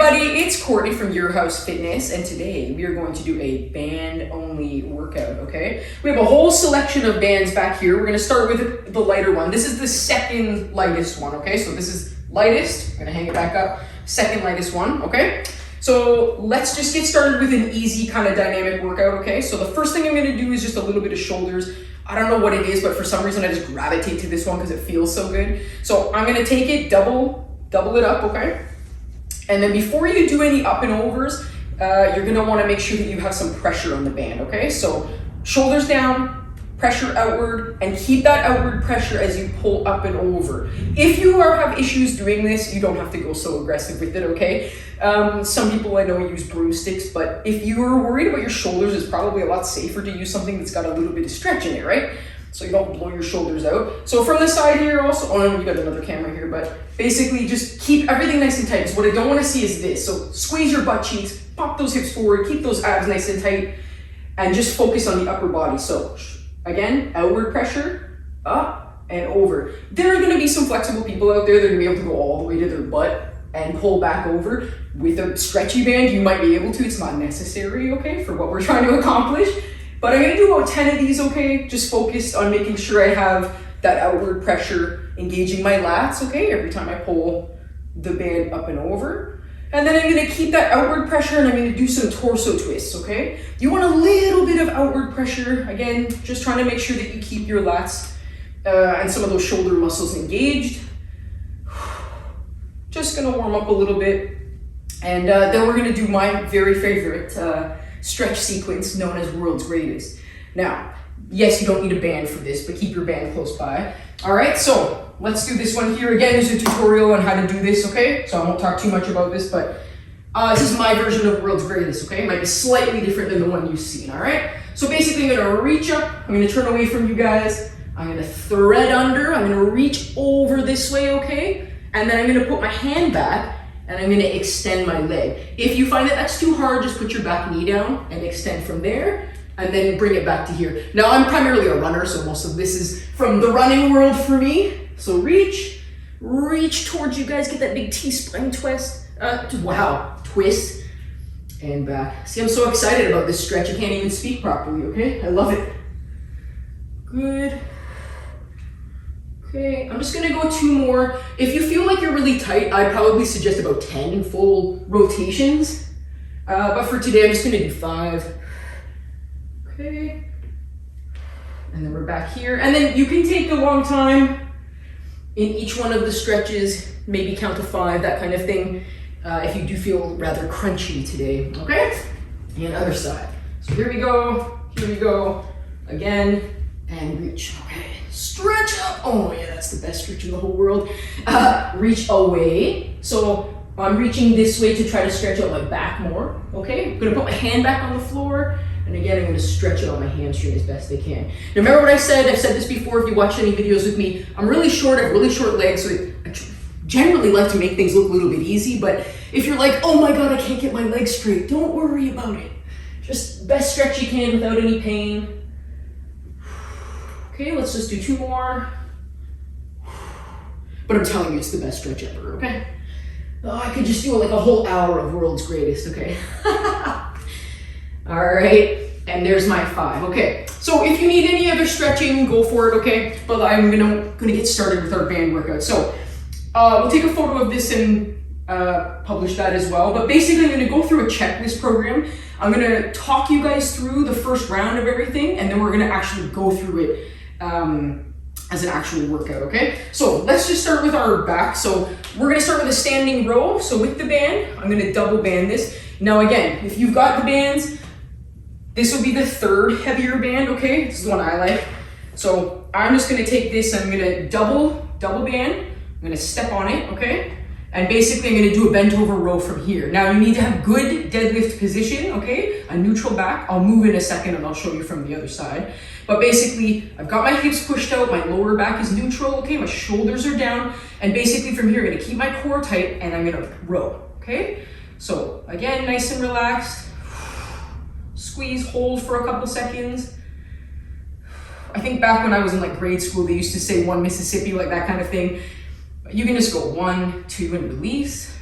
everybody, it's Courtney from Your House Fitness, and today we are going to do a band-only workout, okay? We have a whole selection of bands back here. We're gonna start with the lighter one. This is the second lightest one, okay? So this is lightest, I'm gonna hang it back up, second lightest one, okay? So let's just get started with an easy kind of dynamic workout, okay? So the first thing I'm gonna do is just a little bit of shoulders. I don't know what it is, but for some reason I just gravitate to this one because it feels so good. So I'm gonna take it, double it up, okay? And then before you do any up and overs, you're gonna wanna make sure that you have some pressure on the band, okay? So shoulders down, pressure outward, and keep that outward pressure as you pull up and over. If you have issues doing this, you don't have to go so aggressive with it, okay? Some people I know use broomsticks, but if you're worried about your shoulders, it's probably a lot safer to use something that's got a little bit of stretch in it, right? So you don't blow your shoulders out. So from the side here also, oh no, we got another camera here, but basically just keep everything nice and tight. So what I don't wanna see is this. So squeeze your butt cheeks, pop those hips forward, keep those abs nice and tight, and just focus on the upper body. So again, outward pressure, up and over. There are gonna be some flexible people out there that are gonna be able to go all the way to their butt and pull back over. With a stretchy band, you might be able to, it's not necessary, okay, for what we're trying to accomplish. But I'm gonna do about 10 of these, okay? Just focused on making sure I have that outward pressure engaging my lats, okay? Every time I pull the band up and over. And then I'm gonna keep that outward pressure and I'm gonna do some torso twists, okay? You want a little bit of outward pressure. Again, just trying to make sure that you keep your lats and some of those shoulder muscles engaged. Just gonna warm up a little bit. And then we're gonna do my very favorite stretch sequence known as World's Greatest. Now, yes, you don't need a band for this, but keep your band close by. All right, so let's do this one here. Again, there's a tutorial on how to do this, okay? So I won't talk too much about this, but this is my version of World's Greatest, okay? It might be slightly different than the one you've seen, all right? So basically, I'm gonna reach up, I'm gonna turn away from you guys, I'm gonna thread under, I'm gonna reach over this way, okay? And then I'm gonna put my hand back, and I'm gonna extend my leg. If you find that that's too hard, just put your back knee down and extend from there, and then bring it back to here. Now, I'm primarily a runner, so most of this is from the running world for me. So reach towards you guys, get that big T-spine twist, twist, and back. See, I'm so excited about this stretch, I can't even speak properly, okay? I love it. Good. Okay, I'm just gonna go 2 more. If you feel like you're really tight, I'd probably suggest about 10 full rotations. But for today, I'm just gonna do 5. Okay. And then we're back here. And then you can take a long time in each one of the stretches, maybe count to 5, that kind of thing, if you do feel rather crunchy today, okay? And other side. So here we go, again, and reach, okay. Stretch up, oh yeah, that's the best stretch in the whole world. Reach away, so I'm reaching this way to try to stretch out my back more, okay? I'm gonna put my hand back on the floor, and again, I'm gonna stretch out my hamstring as best I can. Now, remember what I said? I've said this before if you watched any videos with me. I'm really short, I have really short legs, so I generally like to make things look a little bit easy, but if you're like, oh my God, I can't get my legs straight, don't worry about it. Just best stretch you can without any pain. Okay, let's just do 2 more. But I'm telling you, it's the best stretch ever, okay? Oh, I could just do like a whole hour of World's Greatest, okay? All right, and there's my 5, okay? So if you need any other stretching, go for it, okay? But I'm gonna get started with our band workout. So we'll take a photo of this and publish that as well. But basically, I'm gonna go through a checklist program. I'm gonna talk you guys through the first round of everything, and then we're gonna actually go through it as an actual workout, okay? So let's just start with our back. So we're gonna start with a standing row. So with the band, I'm gonna double band this. Now again, if you've got the bands, this will be the 3rd heavier band, okay? This is the one I like. So I'm just gonna take this, I'm gonna double band. I'm gonna step on it, okay? And basically I'm gonna do a bent over row from here. Now you need to have good deadlift position, okay? A neutral back. I'll move in a second and I'll show you from the other side. But basically, I've got my hips pushed out, my lower back is neutral, okay? My shoulders are down. And basically from here, I'm gonna keep my core tight and I'm gonna row, okay? So again, nice and relaxed. Squeeze, hold for a couple seconds. I think back when I was in like grade school, they used to say 1 Mississippi, like that kind of thing. You can just go 1, 2, and release.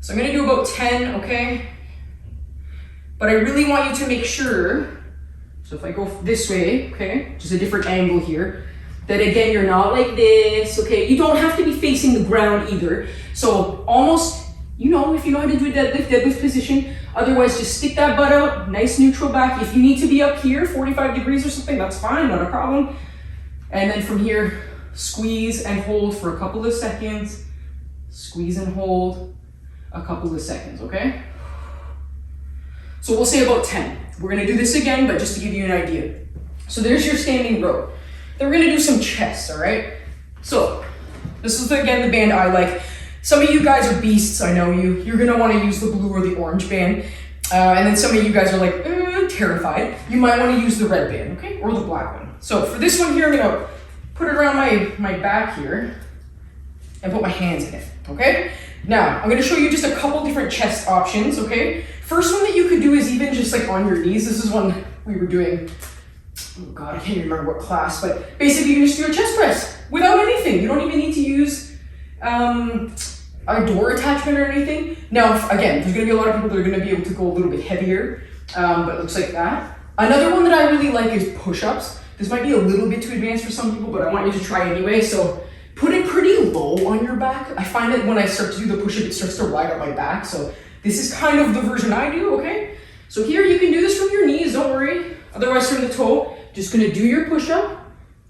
So I'm gonna do about 10, okay? But I really want you to make sure, so if I go this way, okay, just a different angle here, that again, you're not like this, okay? You don't have to be facing the ground either. So almost, you know, if you know how to do a deadlift position, otherwise just stick that butt out, nice neutral back. If you need to be up here, 45 degrees or something, that's fine, not a problem. And then from here, squeeze and hold for a couple of seconds. Squeeze and hold a couple of seconds, okay? So we'll say about 10. We're gonna do this again, but just to give you an idea. So there's your standing row. Then we're gonna do some chest, all right? So this is, again, the band I like. Some of you guys are beasts, I know you. You're gonna wanna use the blue or the orange band. And then some of you guys are like, terrified. You might wanna use the red band, okay? Or the black one. So for this one here, I'm gonna put it around my back here and put my hands in it, okay? Now, I'm gonna show you just a couple different chest options, okay? First one that you could do is even just like on your knees. This is one we were doing, oh God, I can't even remember what class, but basically you can just do a chest press without anything. You don't even need to use a door attachment or anything. Now, again, there's gonna be a lot of people that are gonna be able to go a little bit heavier, but it looks like that. Another one that I really like is push-ups. This might be a little bit too advanced for some people, but I want you to try anyway. So put it pretty low on your back. I find that when I start to do the push-up, it starts to ride up my back. So this is kind of the version I do, okay? So here you can do this from your knees, don't worry. Otherwise from the toe, just gonna do your push-up.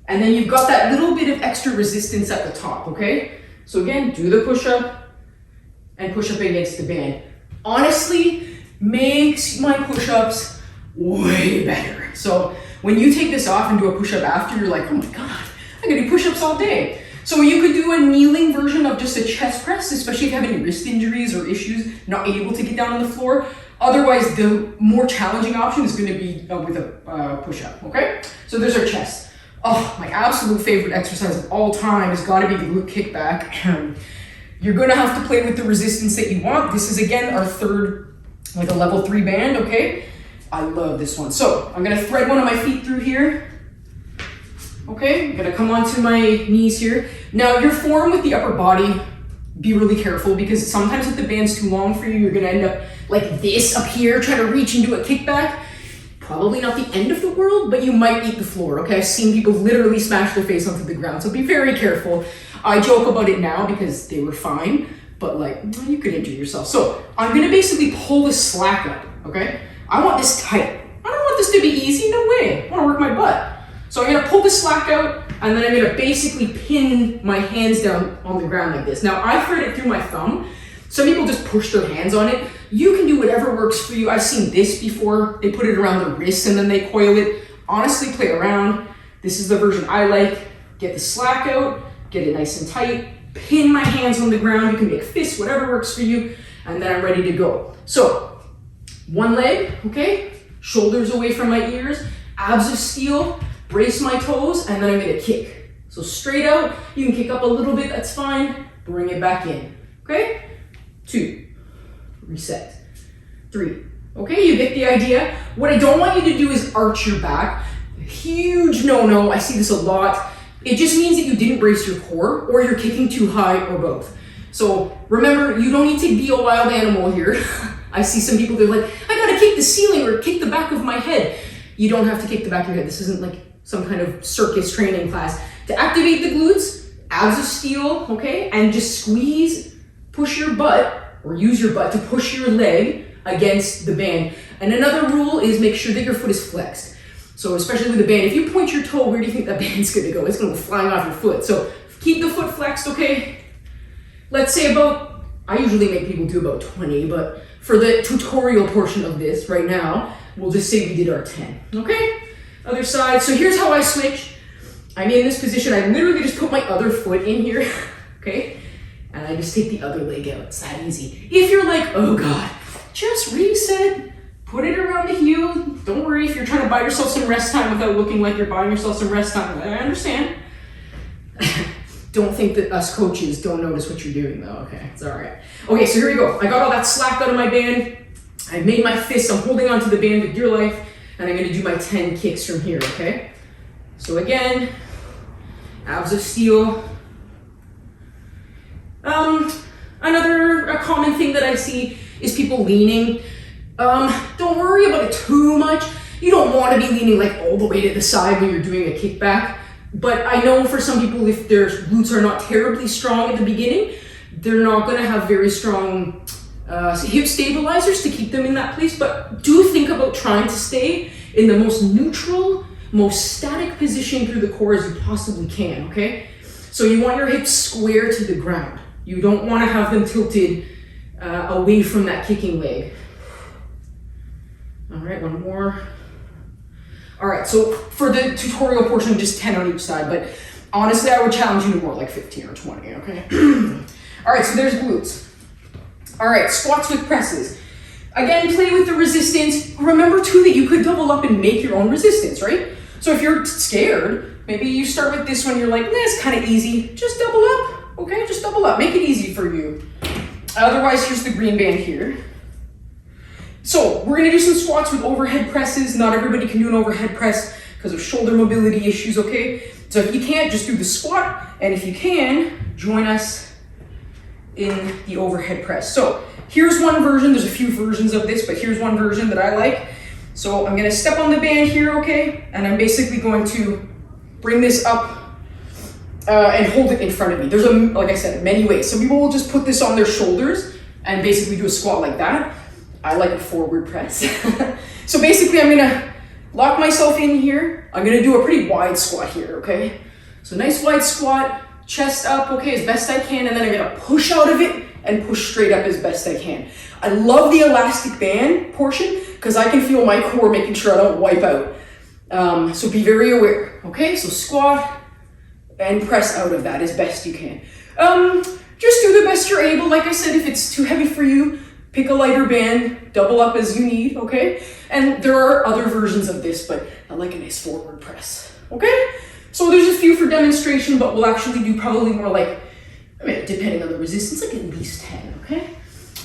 And then you've got that little bit of extra resistance at the top, okay? So again, do the push-up and push up against the band. Honestly, makes my push-ups way better. So when you take this off and do a push-up after, you're like, oh my God, I can do push-ups all day. So you could do a kneeling version of just a chest press, especially if you have any wrist injuries or issues, not able to get down on the floor. Otherwise, the more challenging option is gonna be with a push-up, okay? So there's our chest. Oh, my absolute favorite exercise of all time has gotta be the glute kickback. You're gonna have to play with the resistance that you want. This is, again, our third, like a level 3 band, okay? I love this one. So I'm gonna thread one of my feet through here. Okay, I'm gonna come onto my knees here. Now your form with the upper body, be really careful because sometimes if the band's too long for you, you're gonna end up like this up here, trying to reach into a kickback. Probably not the end of the world, but you might eat the floor, okay? I've seen people literally smash their face onto the ground, so be very careful. I joke about it now because they were fine, but like, you could injure yourself. So I'm gonna basically pull the slack up, okay? I want this tight. I don't want this to be easy, no way. I wanna work my butt. So I'm gonna pull the slack out, and then I'm gonna basically pin my hands down on the ground like this. Now I thread it through my thumb. Some people just push their hands on it. You can do whatever works for you. I've seen this before. They put it around their wrists and then they coil it. Honestly, play around. This is the version I like. Get the slack out, get it nice and tight, pin my hands on the ground. You can make fists, whatever works for you, and then I'm ready to go. So, one leg, okay? Shoulders away from my ears, abs of steel, brace my toes, and then I'm gonna kick. So straight out, you can kick up a little bit, that's fine. Bring it back in, okay? 2, reset, 3. Okay, you get the idea. What I don't want you to do is arch your back. Huge no-no, I see this a lot. It just means that you didn't brace your core or you're kicking too high or both. So remember, you don't need to be a wild animal here. I see some people, they're like, I gotta kick the ceiling or kick the back of my head. You don't have to kick the back of your head. This isn't like some kind of circus training class. To activate the glutes, abs of steel, okay? And just squeeze, push your butt, or use your butt to push your leg against the band. And another rule is make sure that your foot is flexed. So especially with the band, if you point your toe, where do you think that band's gonna go? It's gonna go flying off your foot. So keep the foot flexed, okay? Let's say about, I usually make people do about 20, but for the tutorial portion of this right now, we'll just say we did our 10, okay? Other side, so here's how I switch. I'm in this position, I literally just put my other foot in here, okay? And I just take the other leg out, it's that easy. If you're like, oh God, just reset, put it around the heel. Don't worry if you're trying to buy yourself some rest time without looking like you're buying yourself some rest time. I understand. Don't think that us coaches don't notice what you're doing though, okay, it's all right. Okay, so here we go. I got all that slack out of my band. I made my fists, I'm holding onto the band with your life, and I'm gonna do my 10 kicks from here, okay? So again, abs of steel. Another common thing thing that I see is people leaning. Don't worry about it too much. You don't want to be leaning like all the way to the side when you're doing a kickback. But I know for some people, if their glutes are not terribly strong at the beginning, they're not going to have very strong hip stabilizers to keep them in that place. But do think about trying to stay in the most neutral, most static position through the core as you possibly can, okay? So you want your hips square to the ground. You don't want to have them tilted away from that kicking leg. All right, one more. All right, so for the tutorial portion, just 10 on each side, but honestly, I would challenge you to more like 15 or 20, okay? All right, so there's glutes. All right, squats with presses. Again, play with the resistance. Remember too that you could double up and make your own resistance, right? So if you're scared, maybe you start with this one, you're like, it's kind of easy. Just double up, okay? Just double up, make it easy for you. Otherwise, here's the green band here. So we're gonna do some squats with overhead presses. Not everybody can do an overhead press because of shoulder mobility issues, okay? So if you can't, just do the squat. And if you can, join us in the overhead press. So here's one version. There's a few versions of this, but here's one version that I like. So I'm gonna step on the band here, okay? And I'm basically going to bring this up and hold it in front of me. There's, like I said, many ways. Some people will just put this on their shoulders and basically do a squat like that. I like a forward press. So basically I'm gonna lock myself in here. I'm gonna do a pretty wide squat here, okay? So nice wide squat, chest up, okay, as best I can, and then I'm gonna push out of it and push straight up as best I can. I love the elastic band portion because I can feel my core making sure I don't wipe out. So be very aware, okay? So squat and press out of that as best you can. Just do the best you're able. Like I said, if it's too heavy for you, pick a lighter band, double up as you need, okay? And there are other versions of this, but I like a nice forward press, okay? So there's a few for demonstration, but we'll actually do probably more like, depending on the resistance, like at least 10, okay?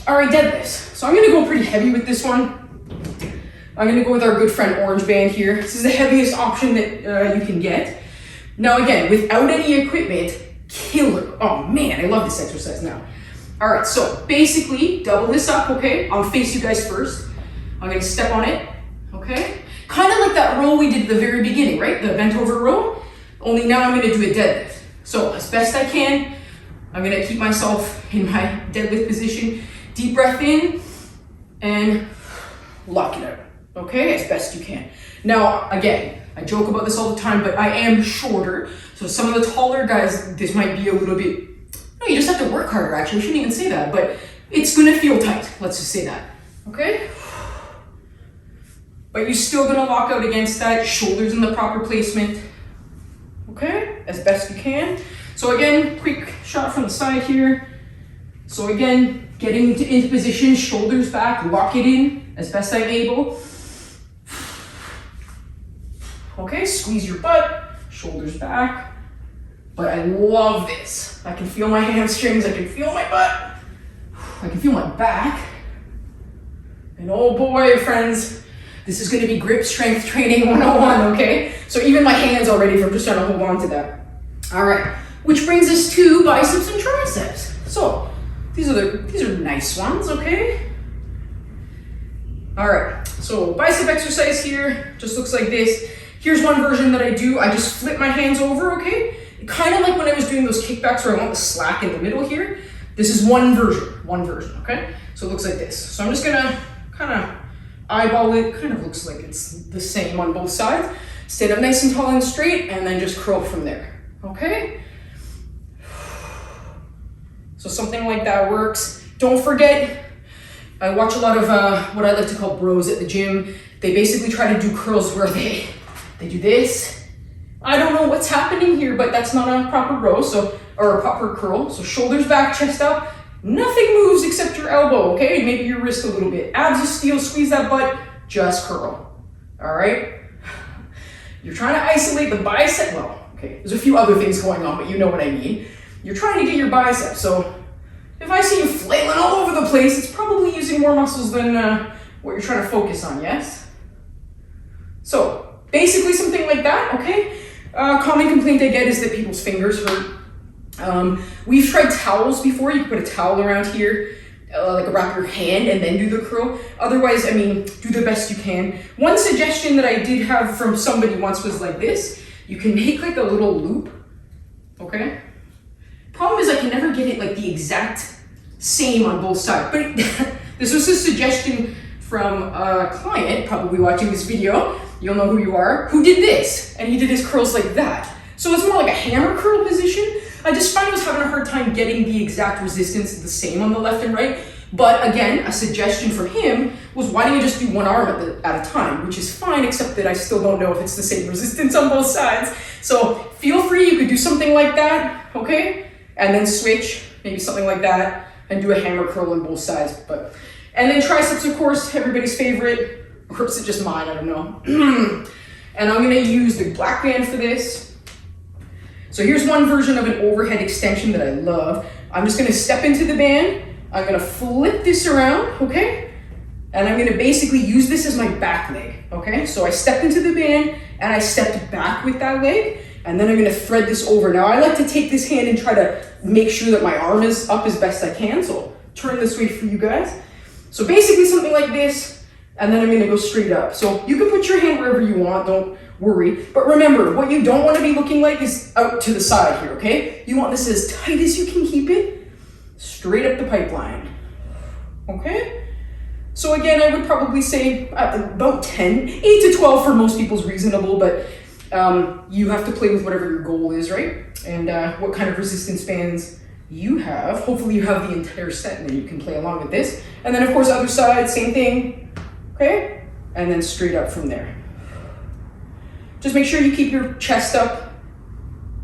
All right, deadlifts. So I'm gonna go pretty heavy with this one. I'm gonna go with our good friend orange band here. This is the heaviest option that you can get. Now again, without any equipment, killer. Oh man, I love this exercise now. All right, so basically double this up, okay? I'll face you guys first. I'm gonna step on it, okay? Kind of like that row we did at the very beginning, right? The bent over row, only now I'm gonna do a deadlift. So as best I can, I'm gonna keep myself in my deadlift position. Deep breath in and lock it out, okay? As best you can. Now, again, I joke about this all the time, but I am shorter. So some of the taller guys, this might be a little bit, no, you just have to work harder, actually. I shouldn't even say that, but it's gonna feel tight. Let's just say that, okay? But you're still gonna lock out against that, shoulders in the proper placement, okay? As best you can. So again, quick shot from the side here. So again, getting into position, shoulders back, lock it in as best I'm able. Okay, squeeze your butt, shoulders back. But I love this. I can feel my hamstrings, I can feel my butt, I can feel my back. And oh boy, friends, this is gonna be grip strength training 101, okay? So even my hands are ready from just trying to hold on to that. All right, which brings us to biceps and triceps. So these are nice ones, okay? All right, so bicep exercise here, just looks like this. Here's one version that I do. I just flip my hands over, okay? Kind of like when I was doing those kickbacks where I want the slack in the middle here. This is one version, okay? So it looks like this. So I'm just gonna kind of eyeball it. Kind of looks like it's the same on both sides. Stand up nice and tall and straight, and then just curl from there, okay? So something like that works. Don't forget, I watch a lot of what I like to call bros at the gym. They basically try to do curls where they do this. I don't know what's happening here, but that's not a proper row, or a proper curl. So shoulders back, chest up. Nothing moves except your elbow, okay? Maybe your wrist a little bit. Abs of steel, squeeze that butt, just curl, all right? You're trying to isolate the bicep. Well, okay, there's a few other things going on, but you know what I mean. You're trying to get your bicep, so if I see you flailing all over the place, it's probably using more muscles than what you're trying to focus on, yes? So basically something like that, okay? Common complaint I get is that people's fingers hurt. We've tried towels before. You can put a towel around here. like wrap your hand and then do the curl. Otherwise, I mean, do the best you can. One suggestion that I did have from somebody once was like this. You can make like a little loop, okay? Problem is I can never get it like the exact same on both sides. But this was a suggestion from a client, probably watching this video, you'll know who you are, who did this, and he did his curls like that. So it's more like a hammer curl position. I just find I was having a hard time getting the exact resistance the same on the left and right. But again, a suggestion from him was, why don't you just do one arm at a time, which is fine, except that I still don't know if it's the same resistance on both sides. So feel free, you could do something like that, okay? And then switch, maybe something like that, and do a hammer curl on both sides. And then triceps, of course, everybody's favorite, or is it just mine, I don't know. And I'm gonna use the black band for this. So here's one version of an overhead extension that I love. I'm just gonna step into the band, I'm gonna flip this around, okay? And I'm gonna basically use this as my back leg, okay? So I stepped into the band and I stepped back with that leg, and then I'm gonna thread this over. Now I like to take this hand and try to make sure that my arm is up as best I can, so turn this way for you guys. So basically something like this, and then I'm gonna go straight up. So you can put your hand wherever you want, don't worry. But remember, what you don't wanna be looking like is out to the side here, okay? You want this as tight as you can keep it, straight up the pipeline, okay? So again, I would probably say about 10, 8 to 12 for most people is reasonable, but you have to play with whatever your goal is, right? And what kind of resistance bands you have. Hopefully you have the entire set and then you can play along with this. And then of course, other side, same thing, okay? And then straight up from there. Just make sure you keep your chest up,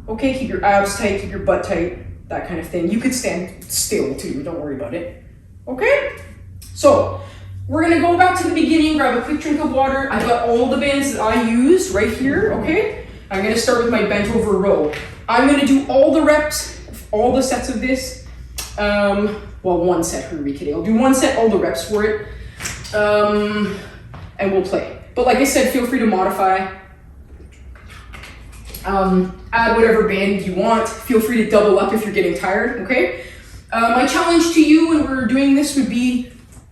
okay? Keep your abs tight, keep your butt tight, that kind of thing. You could stand still too, don't worry about it, okay? So, we're gonna go back to the beginning, grab a quick drink of water. I've got all the bands that I use right here, okay? I'm gonna start with my bent over row. I'm gonna do all the reps, all the sets of this. Well, one set, who are we kidding? I'll do one set, all the reps for it, and we'll play. But like I said, feel free to modify. Add whatever band you want. Feel free to double up if you're getting tired, okay? My challenge to you when we're doing this would be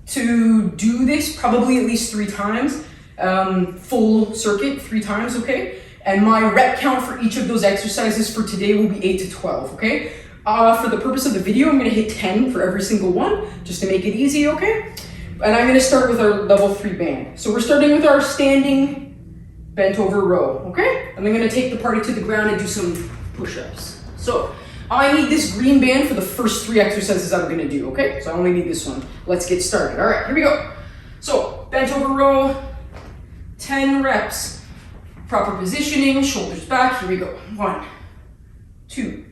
to do this probably at least 3 times, full circuit 3 times, okay? And my rep count for each of those exercises for today will be 8 to 12, okay? For the purpose of the video, I'm gonna hit 10 for every single one, just to make it easy, okay? And I'm gonna start with our level 3 band. So we're starting with our standing bent over row, okay? And I'm gonna take the party to the ground and do some push-ups. So I need this green band for the first 3 exercises I'm gonna do, okay? So I only need this one. Let's get started. All right, here we go. So bent over row, 10 reps. Proper positioning, shoulders back. Here we go. 1, 2,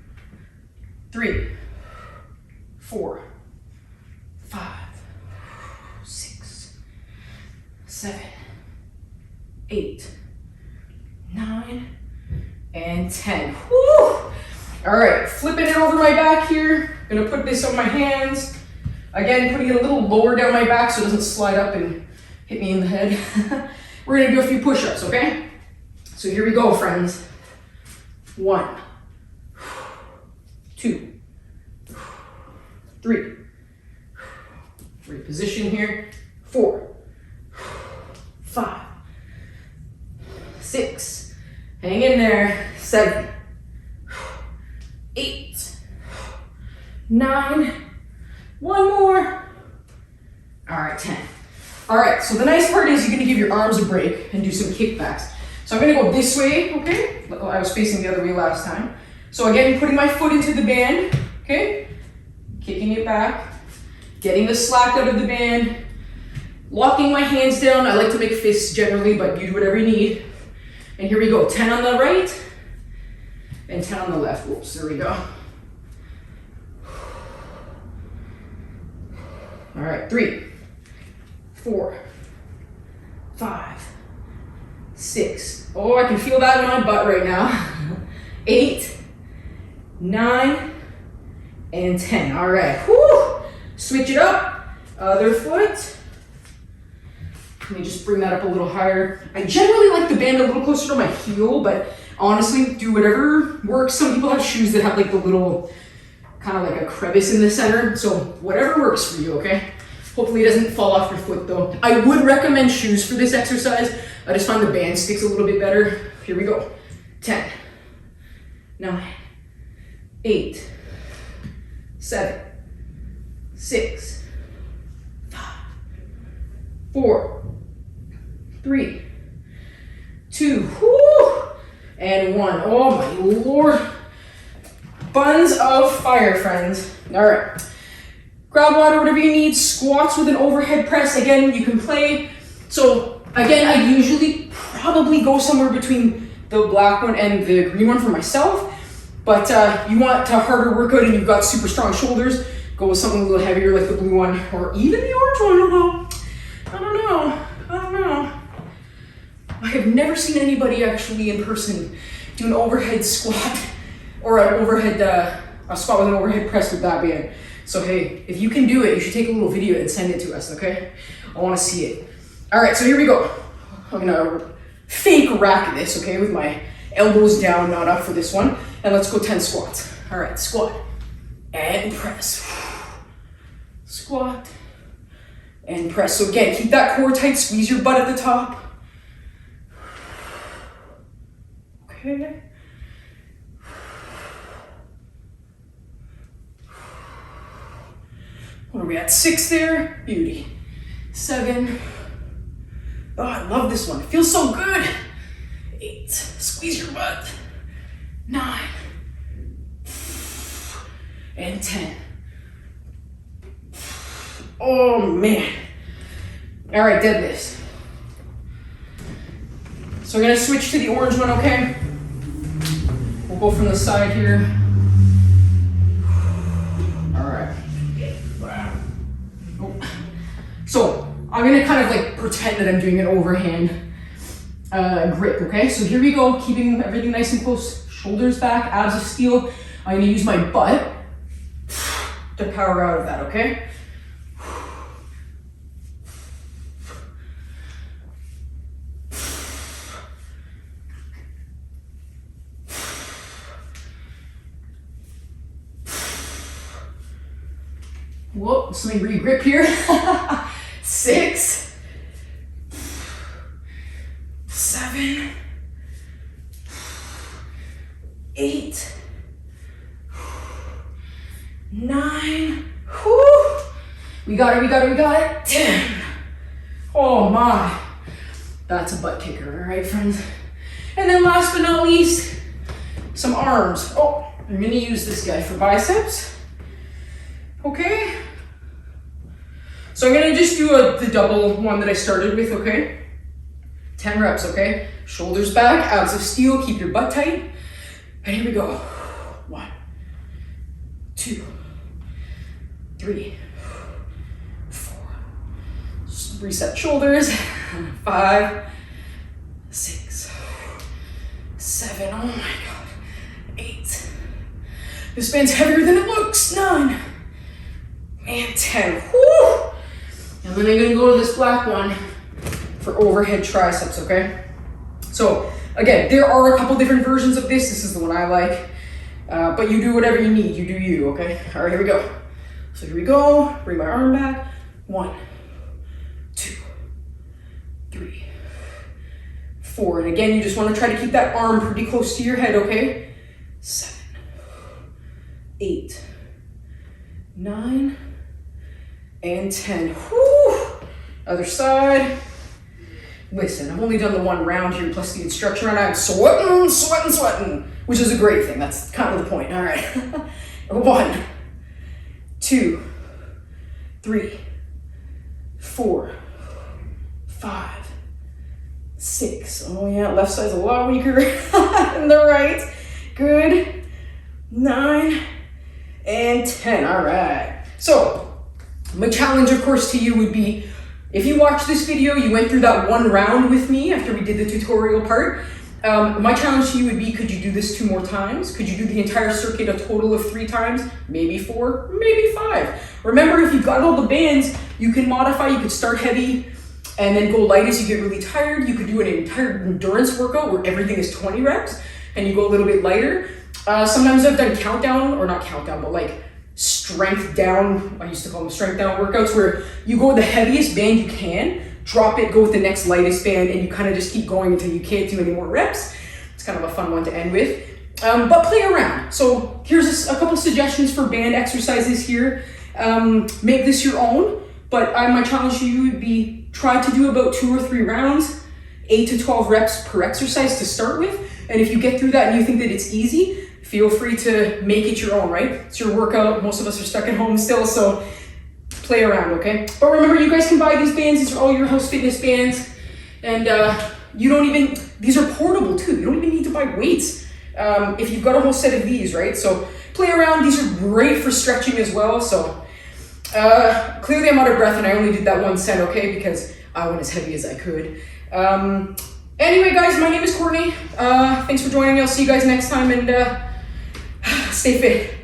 3, 4, 5, 6, 7, 8, 9, and 10. Woo! All right, flipping it over my back here. Gonna put this on my hands. Again, putting it a little lower down my back so it doesn't slide up and hit me in the head. We're gonna do a few push-ups, okay? So here we go, friends. 1, 2, 3. Reposition here. 4, 5, 6. Hang in there. 7, 8, 9. One more. All right, 10. All right, so the nice part is you're gonna give your arms a break and do some kickbacks. So I'm gonna go this way, okay? I was facing the other way last time. So again, putting my foot into the band, okay? Kicking it back, getting the slack out of the band, locking my hands down. I like to make fists generally, but you do whatever you need. And here we go, 10 on the right and 10 on the left. Whoops, there we go. All right, 3, 4, 5, 6. Oh, I can feel that in my butt right now. 8, 9, and 10. All right, whoo! Switch it up. Other foot. Let me just bring that up a little higher. I generally like the band a little closer to my heel, but honestly, do whatever works. Some people have shoes that have like the little kind of like a crevice in the center. So whatever works for you, okay? Hopefully it doesn't fall off your foot though. I would recommend shoes for this exercise. I just find the band sticks a little bit better. Here we go. 10, 9, 8, 7, 6, 5, 4, 3, 2, whoo, and 1. Oh my Lord. Buns of fire, friends. All right. Grab water, whatever you need. Squats with an overhead press. Again, you can play. So again, I usually probably go somewhere between the black one and the green one for myself. But you want a harder workout and you've got super strong shoulders, go with something a little heavier like the blue one or even the orange one. I don't know. I have never seen anybody actually in person do an overhead squat or a squat with an overhead press with that band. So hey, if you can do it, you should take a little video and send it to us, okay? I wanna see it. All right, so here we go. I'm gonna fake rack this, okay, with my elbows down, not up for this one. And let's go 10 squats. All right, squat and press. Squat and press. So again, keep that core tight, squeeze your butt at the top. Okay. What are we at? 6 there. Beauty. 7. Oh, I love this one. It feels so good. 8. Squeeze your butt. 9. And 10. Oh man. All right, deadlifts. So we're gonna switch to the orange one, okay? We'll go from the side here. All right. So I'm gonna kind of like pretend that I'm doing an overhand grip, okay? So here we go, keeping everything nice and close, shoulders back, abs of steel. I'm gonna use my butt to power out of that, okay? Whoa, let me re-grip here. 6, 7, 8, 9, whoo. We got it. 10. Oh my. That's a butt kicker, all right, friends? And then last but not least, some arms. Oh, I'm gonna use this guy for biceps. Okay. So I'm gonna just do the double one that I started with, okay? 10 reps, okay? Shoulders back, abs of steel, keep your butt tight. And here we go. 1, 2, 3, 4. Reset shoulders. 5, 6, 7, oh my God. 8. This band's heavier than it looks. 9 and 10. Woo! And then I'm gonna go to this black one for overhead triceps, okay? So again, there are a couple different versions of this. This is the one I like, but you do whatever you need. You do you, okay? All right, here we go. So here we go. Bring my arm back. 1, 2, 3, 4. And again, you just want to try to keep that arm pretty close to your head, okay? 7, 8, 9, and 10. Whew. Other side. Listen, I've only done the one round here plus the instruction round. I'm sweating, which is a great thing. That's kind of the point. All right. 1, 2, 3, 4, 5, 6. Oh yeah, left side's a lot weaker than the right. Good. 9 and 10. All right. So my challenge, of course, to you would be, if you watched this video, you went through that one round with me after we did the tutorial part. My challenge to you would be, could you do this 2 more times? Could you do the entire circuit a total of 3 times? Maybe 4, maybe 5. Remember, if you've got all the bands, you can modify. You could start heavy and then go light as you get really tired. You could do an entire endurance workout where everything is 20 reps and you go a little bit lighter. Sometimes I've done countdown, or not countdown, but like strength down, I used to call them strength down workouts, where you go with the heaviest band you can, drop it, go with the next lightest band, and you kind of just keep going until you can't do any more reps. It's kind of a fun one to end with. But play around. So here's a couple suggestions for band exercises here. Make this your own, but my challenge to you would be try to do about 2 or 3 rounds, 8 to 12 reps per exercise to start with. And if you get through that and you think that it's easy, feel free to make it your own, right? It's your workout. Most of us are stuck at home still, so play around, okay? But remember, you guys can buy these bands. These are all your house fitness bands. And these are portable too. You don't even need to buy weights if you've got a whole set of these, right? So play around. These are great for stretching as well. So clearly I'm out of breath and I only did that 1 set, okay? Because I went as heavy as I could. Anyway, guys, my name is Courtney. Thanks for joining me. I'll see you guys next time, and stay fit.